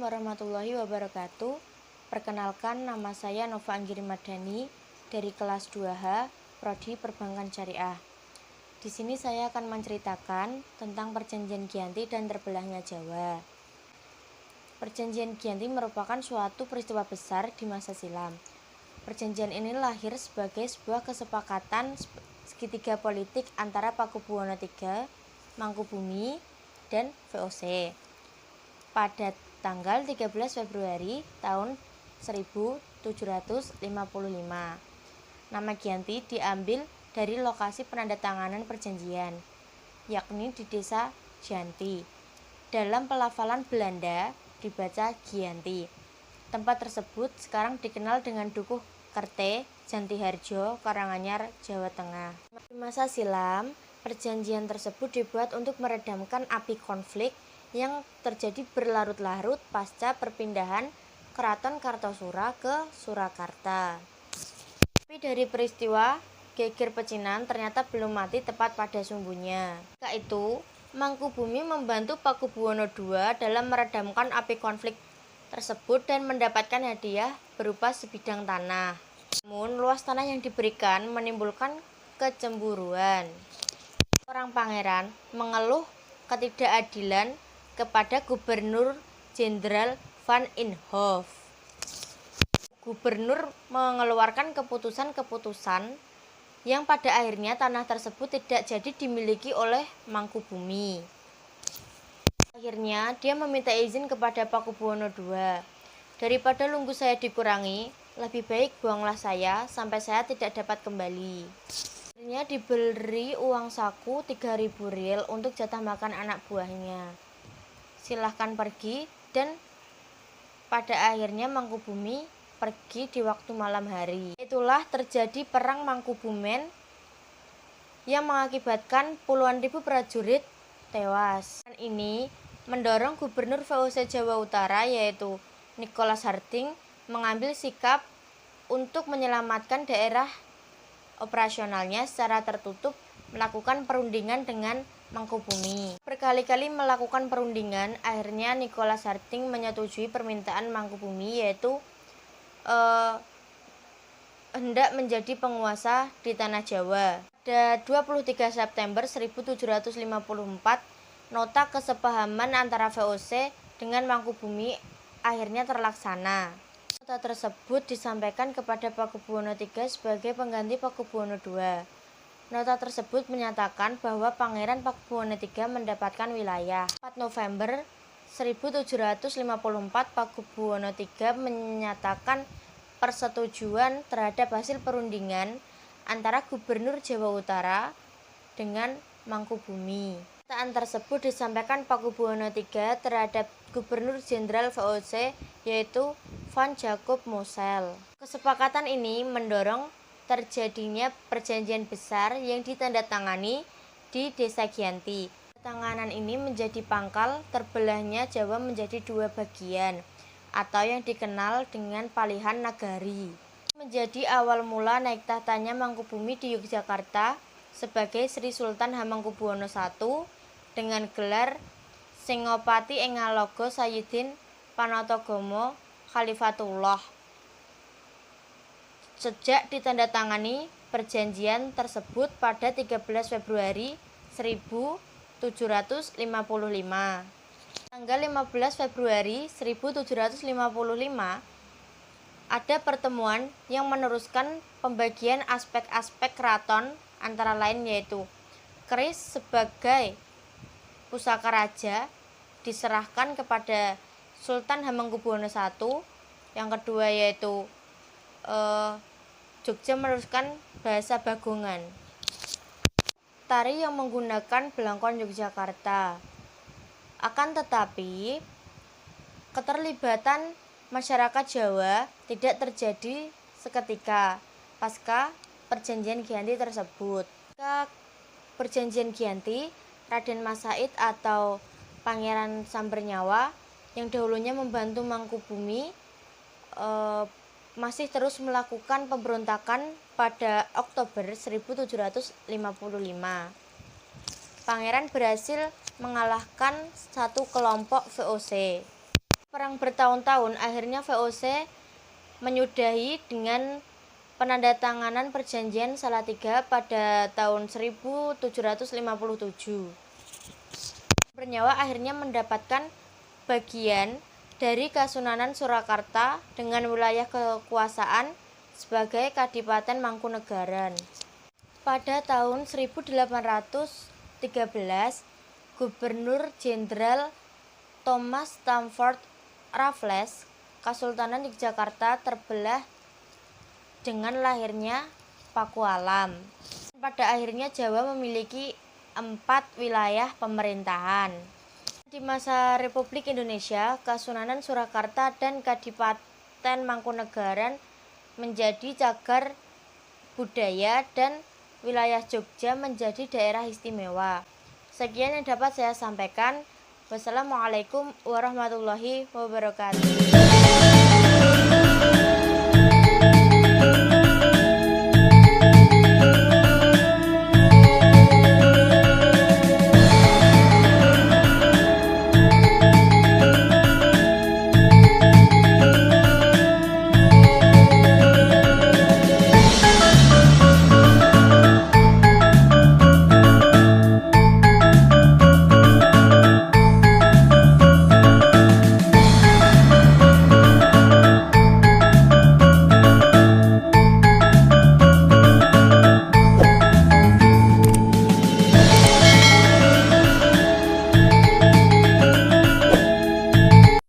warahmatullahi wabarakatuh. Perkenalkan, nama saya Nova Anggiri Madani dari kelas 2H, Prodi Perbankan Syariah. Di sini saya akan menceritakan tentang Perjanjian Giyanti dan terbelahnya Jawa. Perjanjian Giyanti merupakan suatu peristiwa besar di masa silam. Perjanjian ini lahir sebagai sebuah kesepakatan segitiga politik antara Pakubuwono III, Mangkubumi, dan VOC pada tanggal 13 Februari tahun 1755. Nama Giyanti diambil dari lokasi penandatanganan perjanjian, yakni di desa Giyanti. Dalam pelafalan Belanda dibaca Giyanti. Tempat tersebut sekarang dikenal dengan Dukuh Kerte, Jantiharjo, Karanganyar, Jawa Tengah. Di masa silam, perjanjian tersebut dibuat untuk meredamkan api konflik yang terjadi berlarut-larut pasca perpindahan Keraton Kartosura ke Surakarta. Tapi dari peristiwa geger pecinan ternyata belum mati tepat pada sumbunya. Ketika itu, Mangkubumi membantu Pakubuwono II dalam meredamkan api konflik tersebut dan mendapatkan hadiah berupa sebidang tanah. Namun, luas tanah yang diberikan menimbulkan kecemburuan. Seorang pangeran mengeluh ketidakadilan kepada Gubernur Jenderal Van Inhofe. Gubernur mengeluarkan keputusan-keputusan yang pada akhirnya tanah tersebut tidak jadi dimiliki oleh Mangkubumi. Akhirnya dia meminta izin kepada Pakubuwono II. Daripada lunggu saya dikurangi, lebih baik buanglah saya sampai saya tidak dapat kembali. Akhirnya diberi uang saku 3.000 riel untuk jatah makan anak buahnya. Silahkan pergi, dan pada akhirnya Mangkubumi pergi di waktu malam hari. Itulah terjadi perang Mangkubumen yang mengakibatkan puluhan ribu prajurit tewas. Dan ini mendorong Gubernur VOC Jawa Utara yaitu Nicholas Harting mengambil sikap untuk menyelamatkan daerah operasionalnya secara tertutup, melakukan perundingan dengan Mangkubumi. Berkali-kali melakukan perundingan, akhirnya Nicholas Harting menyetujui permintaan Mangkubumi yaitu hendak menjadi penguasa di tanah Jawa. Pada 23 September 1754, nota kesepahaman antara VOC dengan Mangkubumi akhirnya terlaksana. Nota tersebut disampaikan kepada Pakubuwono III sebagai pengganti Pakubuwono II. Nota tersebut menyatakan bahwa Pangeran Pakubuwono III mendapatkan wilayah. 4 November 1754, Pakubuwono III menyatakan persetujuan terhadap hasil perundingan antara Gubernur Jawa Utara dengan Mangkubumi. Pernyataan tersebut disampaikan Pakubuwono III terhadap Gubernur Jenderal VOC yaitu Van Jacob Mossel. Kesepakatan ini mendorong terjadinya perjanjian besar yang ditandatangani di Desa Giyanti. Tanganan ini menjadi pangkal terbelahnya Jawa menjadi dua bagian atau yang dikenal dengan Palihan Nagari. Menjadi awal mula naik tahtanya Mangkubumi di Yogyakarta sebagai Sri Sultan Hamengkubuwono I dengan gelar Singopati Engalogo Sayyidin Panatagama Khalifatullah. Sejak ditandatangani perjanjian tersebut pada 13 Februari 1755. Tanggal 15 Februari 1755 ada pertemuan yang meneruskan pembagian aspek-aspek keraton antara lain yaitu keris sebagai pusaka raja diserahkan kepada Sultan Hamengkubuwono I. Yang kedua yaitu Jogja meneruskan bahasa Bagongan. Tari yang menggunakan belangkon Yogyakarta. Akan tetapi, keterlibatan masyarakat Jawa tidak terjadi seketika pasca perjanjian Giyanti tersebut. Pasca perjanjian Giyanti, Raden Mas Said atau Pangeran Sambernyawa yang dahulunya membantu Mangkubumi masih terus melakukan pemberontakan pada Oktober 1755. Pangeran berhasil mengalahkan satu kelompok VOC. Perang bertahun-tahun, akhirnya VOC menyudahi dengan penandatanganan perjanjian Salatiga pada tahun 1757. Bernyawa akhirnya mendapatkan bagian dari Kasunanan Surakarta dengan wilayah kekuasaan sebagai Kadipaten Mangkunegaran. Pada tahun 1813, Gubernur Jenderal Thomas Stamford Raffles, Kesultanan Yogyakarta terbelah dengan lahirnya Pakualam. Pada akhirnya Jawa memiliki 4 wilayah pemerintahan. Di masa Republik Indonesia, Kasunanan Surakarta dan Kadipaten Mangkunegaran menjadi cagar budaya dan wilayah Jogja menjadi daerah istimewa. Sekian yang dapat saya sampaikan. Wassalamualaikum warahmatullahi wabarakatuh.